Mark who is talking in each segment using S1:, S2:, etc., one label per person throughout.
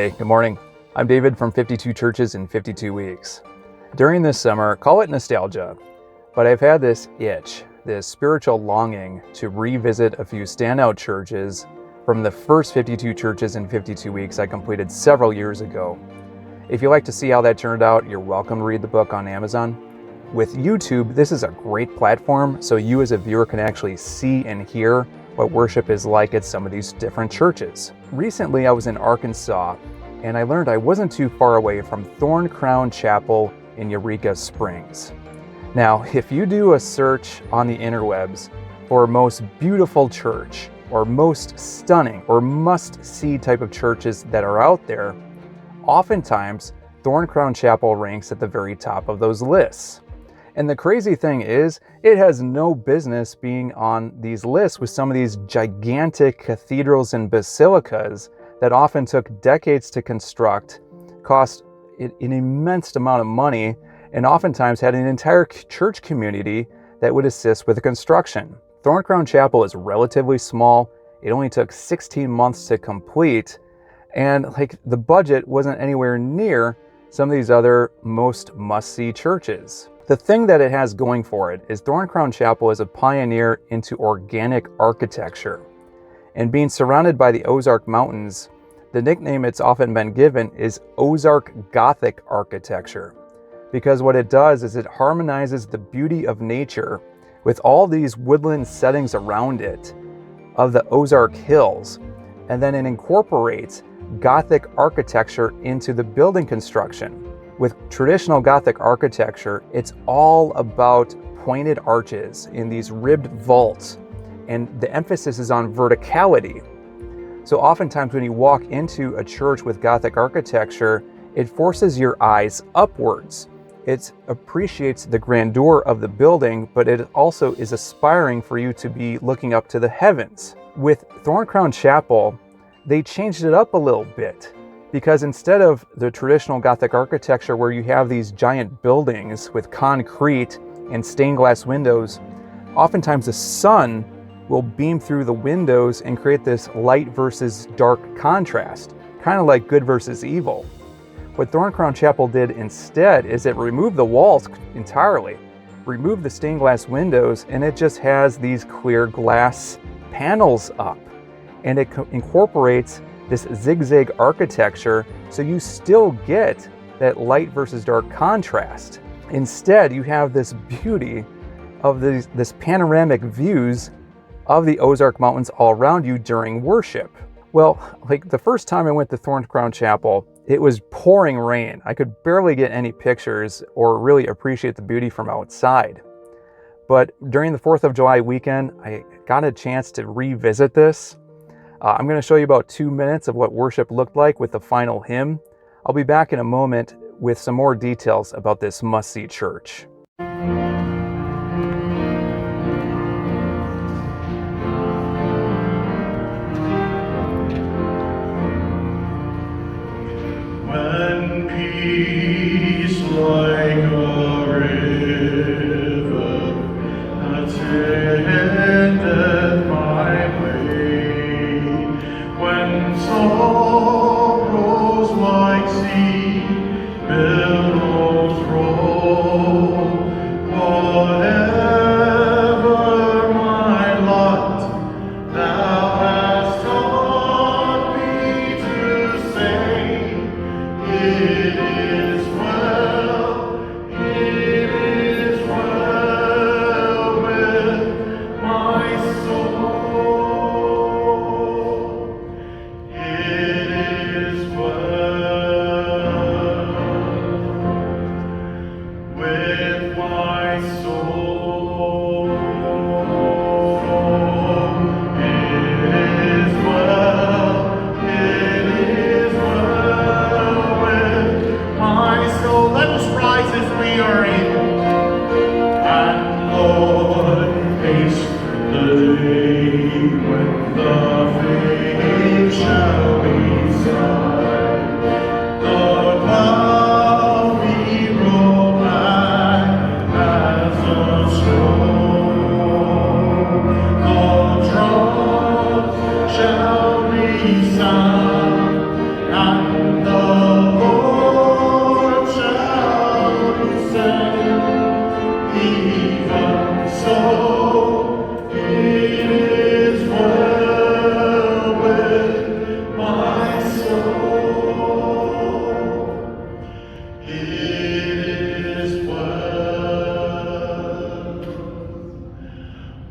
S1: Hey, good morning. I'm David from 52 Churches in 52 Weeks. During this summer, call it nostalgia, but I've had this itch, this spiritual longing to revisit a few standout churches from the first 52 Churches in 52 Weeks I completed several years ago. If you'd like to see how that turned out, you're welcome to read the book on Amazon. With YouTube, this is a great platform so you as a viewer can actually see and hear what worship is like at some of these different churches. Recently, I was in Arkansas, and I learned I wasn't too far away from Thorncrown Chapel in Eureka Springs. Now, if you do a search on the interwebs for most beautiful church, or most stunning, or must-see type of churches that are out there, oftentimes Thorncrown Chapel ranks at the very top of those lists. And the crazy thing is, it has no business being on these lists with some of these gigantic cathedrals and basilicas that often took decades to construct, cost an immense amount of money, and oftentimes had an entire church community that would assist with the construction. Thorncrown Chapel is relatively small. It only took 16 months to complete, and the budget wasn't anywhere near some of these other most must-see churches. The thing that it has going for it is Thorncrown Chapel is a pioneer into organic architecture. And being surrounded by the Ozark Mountains, the nickname it's often been given is Ozark Gothic architecture. Because what it does is it harmonizes the beauty of nature with all these woodland settings around it of the Ozark Hills. And then it incorporates Gothic architecture into the building construction. With traditional Gothic architecture, it's all about pointed arches in these ribbed vaults, and the emphasis is on verticality. So oftentimes when you walk into a church with Gothic architecture, it forces your eyes upwards. It appreciates the grandeur of the building, but it also is aspiring for you to be looking up to the heavens. With Thorncrown Chapel, they changed it up a little bit, because instead of the traditional Gothic architecture where you have these giant buildings with concrete and stained glass windows, oftentimes the sun will beam through the windows and create this light versus dark contrast, kind of like good versus evil. What Thorncrown Chapel did instead is it removed the walls entirely, removed the stained glass windows, and it just has these clear glass panels up. And it incorporates this zigzag architecture, so you still get that light versus dark contrast. Instead, you have this beauty of this panoramic views of the Ozark Mountains all around you during worship. Well, the first time I went to Thorncrown Chapel, it was pouring rain. I could barely get any pictures or really appreciate the beauty from outside. But during the 4th of July weekend, I got a chance to revisit this. I'm going to show you about 2 minutes of what worship looked like with the final hymn. I'll be back in a moment with some more details about this must-see church.
S2: When peace like a river attendeth my way, when sorrows like sea billows roll,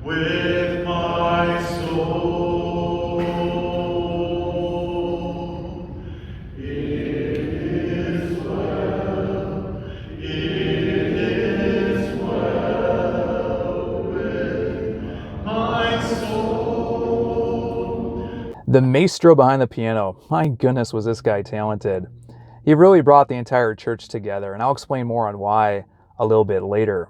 S2: with my soul. It is well, it is well with my soul.
S1: The maestro behind the piano. My goodness, was this guy talented. He really brought the entire church together, and I'll explain more on why a little bit later.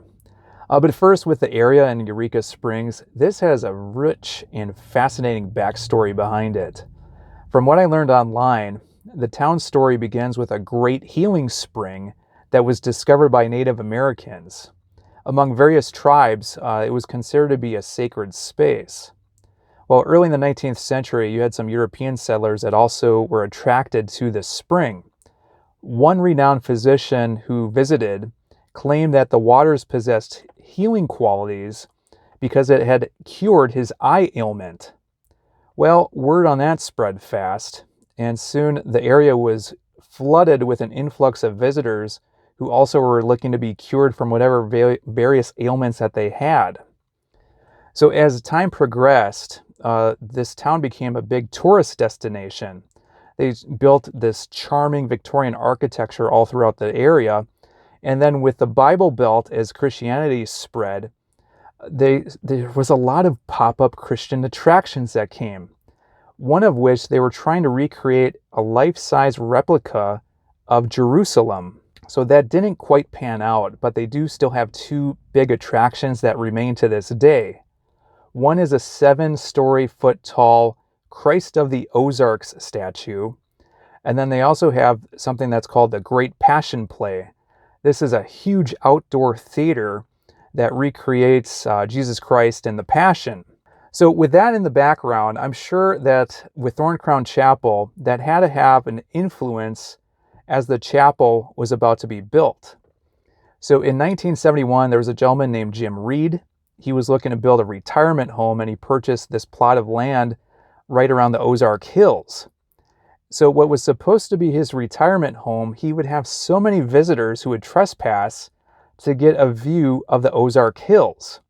S1: But first, with the area in Eureka Springs, this has a rich and fascinating backstory behind it. From what I learned online, the town's story begins with a great healing spring that was discovered by Native Americans. Among various tribes, it was considered to be a sacred space. Well, early in the 19th century, you had some European settlers that also were attracted to the spring. One renowned physician who visited claimed that the waters possessed healing qualities because it had cured his eye ailment. Well, word on that spread fast, and soon the area was flooded with an influx of visitors who also were looking to be cured from whatever various ailments that they had. So as time progressed, this town became a big tourist destination. They built this charming Victorian architecture all throughout the area. And then with the Bible Belt, as Christianity spread, there was a lot of pop-up Christian attractions that came. One of which they were trying to recreate a life-size replica of Jerusalem. So that didn't quite pan out, but they do still have two big attractions that remain to this day. One is a 7-story-foot-tall Christ of the Ozarks statue. And then they also have something that's called the Great Passion Play. This is a huge outdoor theater that recreates Jesus Christ and the Passion. So with that in the background, I'm sure that with Thorncrown Chapel, that had to have an influence as the chapel was about to be built. So in 1971, there was a gentleman named Jim Reed. He was looking to build a retirement home, and he purchased this plot of land right around the Ozark Hills. So what was supposed to be his retirement home, he would have so many visitors who would trespass to get a view of the Ozark Hills.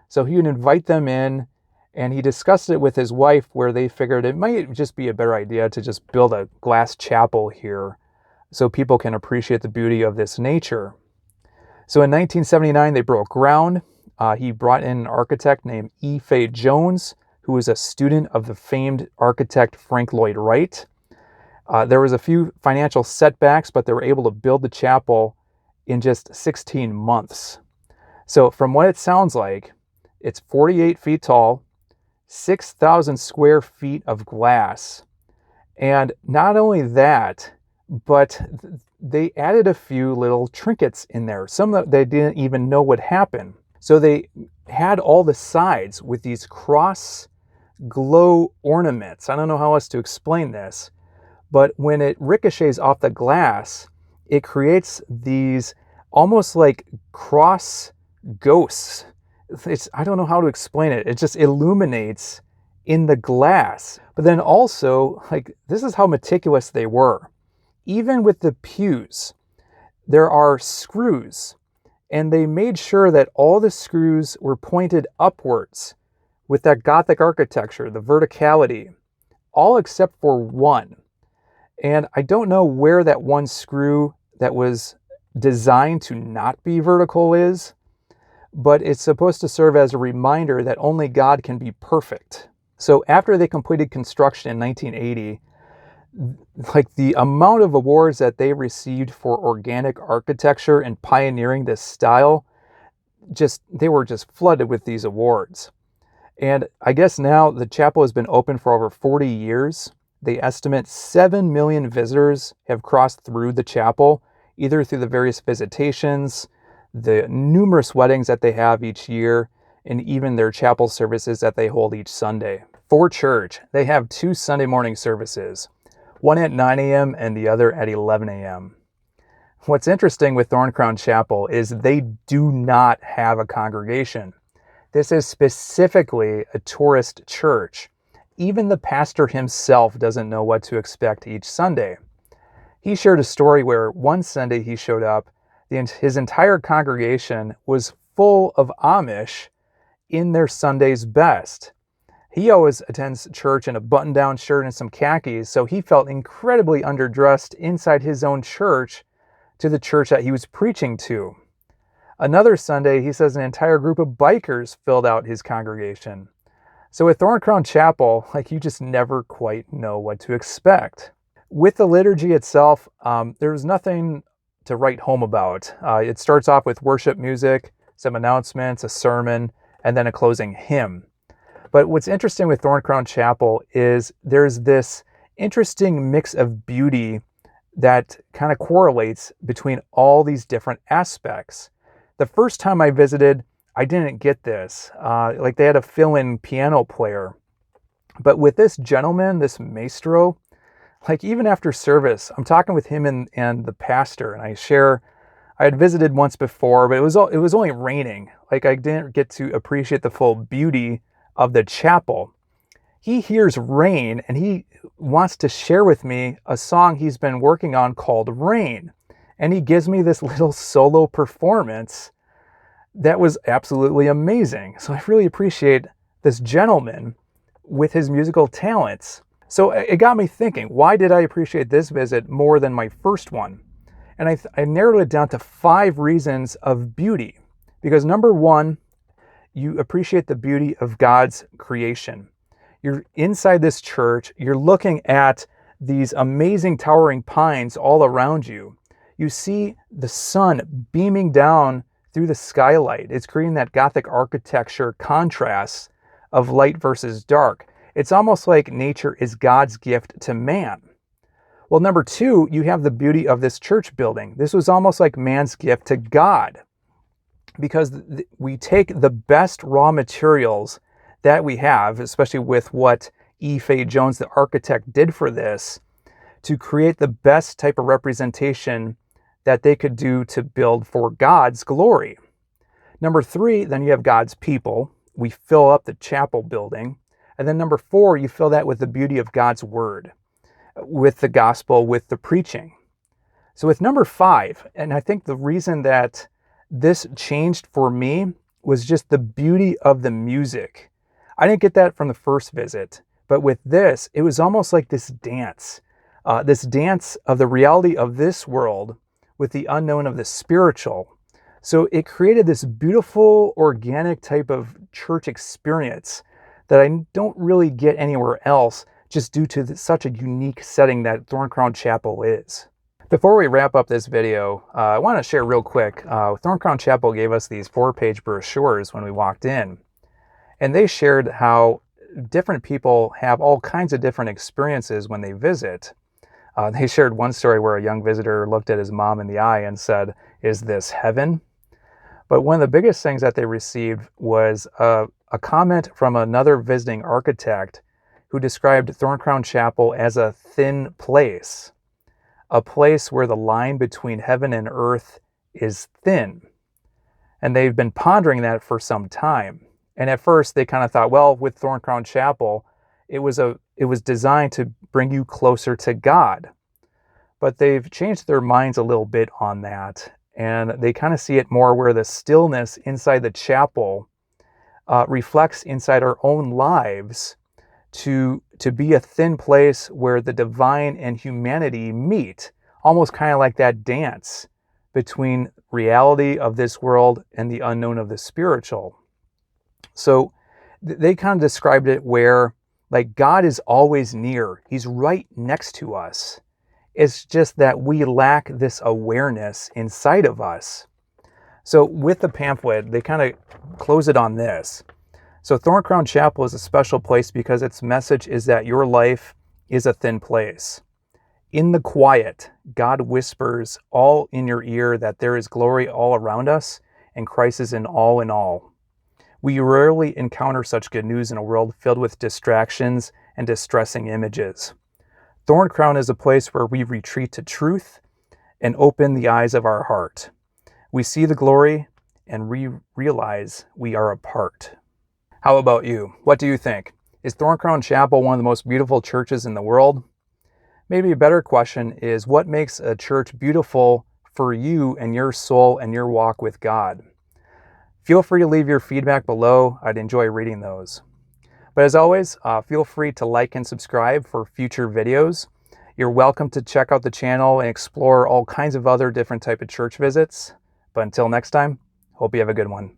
S1: So he would invite them in, and he discussed it with his wife, where they figured it might just be a better idea to just build a glass chapel here so people can appreciate the beauty of this nature. So in 1979, they broke ground. He brought in an architect named E. Fay Jones, who was a student of the famed architect Frank Lloyd Wright. There was a few financial setbacks, but they were able to build the chapel in just 16 months. So from what it sounds like, it's 48 feet tall, 6,000 square feet of glass. And not only that, but they added a few little trinkets in there. Some that they didn't even know would happen. So they had all the sides with these cross glow ornaments. I don't know how else to explain this, but when it ricochets off the glass, it creates these almost like cross ghosts. I don't know how to explain it. It just illuminates in the glass. But then also, this is how meticulous they were. Even with the pews, there are screws, and they made sure that all the screws were pointed upwards with that Gothic architecture, the verticality, all except for one. And I don't know where that one screw that was designed to not be vertical is, but it's supposed to serve as a reminder that only God can be perfect. So after they completed construction in 1980, the amount of awards that they received for organic architecture and pioneering this style, they were just flooded with these awards. And I guess now the chapel has been open for over 40 years. They estimate 7 million visitors have crossed through the chapel, either through the various visitations, the numerous weddings that they have each year, and even their chapel services that they hold each Sunday. For church, they have 2 Sunday morning services, one at 9 a.m. and the other at 11 a.m. What's interesting with Thorncrown Chapel is they do not have a congregation. This is specifically a tourist church. Even the pastor himself doesn't know what to expect each Sunday. He shared a story where one Sunday he showed up, his entire congregation was full of Amish, in their Sunday's best. He always attends church in a button-down shirt and some khakis, so he felt incredibly underdressed inside his own church to the church that he was preaching to. Another Sunday, he says an entire group of bikers filled out his congregation. So at Thorncrown Chapel, you just never quite know what to expect. With the liturgy itself, there's nothing to write home about. It starts off with worship music, some announcements, a sermon, and then a closing hymn. But what's interesting with Thorncrown Chapel is there's this interesting mix of beauty that kind of correlates between all these different aspects. The first time I visited, I didn't get this. They had a fill-in piano player. But with this gentleman, this maestro, even after service, I'm talking with him and the pastor, and I had visited once before, but it was only raining. I didn't get to appreciate the full beauty of the chapel. He hears rain and he wants to share with me a song he's been working on called Rain. And he gives me this little solo performance that was absolutely amazing. So I really appreciate this gentleman with his musical talents. So it got me thinking, why did I appreciate this visit more than my first one? And I narrowed it down to 5 reasons of beauty. Because number 1, you appreciate the beauty of God's creation. You're inside this church, you're looking at these amazing towering pines all around you. You see the sun beaming down through the skylight. It's creating that Gothic architecture contrast of light versus dark. It's almost like nature is God's gift to man. Well, number 2, you have the beauty of this church building. This was almost like man's gift to God, because we take the best raw materials that we have, especially with what E. Fay Jones, the architect, did for this, to create the best type of representation that they could do to build for God's glory. Number 3, then you have God's people. We fill up the chapel building. And then number 4, you fill that with the beauty of God's word, with the gospel, with the preaching. So with number 5, and I think the reason that this changed for me was just the beauty of the music. I didn't get that from the first visit, but with this, it was almost like this dance of the reality of this world with the unknown of the spiritual. So it created this beautiful, organic type of church experience that I don't really get anywhere else, just due to such a unique setting that Thorncrown Chapel is. Before we wrap up this video, I want to share real quick. Thorncrown Chapel gave us these 4-page brochures when we walked in. And they shared how different people have all kinds of different experiences when they visit. They shared one story where a young visitor looked at his mom in the eye and said, "Is this heaven?" But one of the biggest things that they received was a comment from another visiting architect who described Thorncrown Chapel as a thin place. A place where the line between heaven and earth is thin. And they've been pondering that for some time. And at first they kind of thought, well, with Thorncrown Chapel, it was designed to bring you closer to God. But they've changed their minds a little bit on that. And they kind of see it more where the stillness inside the chapel reflects inside our own lives to be a thin place where the divine and humanity meet, almost kind of like that dance between reality of this world and the unknown of the spiritual. So they kind of described it where God is always near. He's right next to us. It's just that we lack this awareness inside of us. So with the pamphlet, they kind of close it on this. So Thorncrown Chapel is a special place because its message is that your life is a thin place. In the quiet, God whispers all in your ear that there is glory all around us and Christ is in all. We rarely encounter such good news in a world filled with distractions and distressing images. Thorncrown is a place where we retreat to truth and open the eyes of our heart. We see the glory and we realize we are a part. How about you? What do you think? Is Thorncrown Chapel one of the most beautiful churches in the world? Maybe a better question is, what makes a church beautiful for you and your soul and your walk with God? Feel free to leave your feedback below. I'd enjoy reading those. But as always, feel free to like and subscribe for future videos. You're welcome to check out the channel and explore all kinds of other different type of church visits. But until next time, hope you have a good one.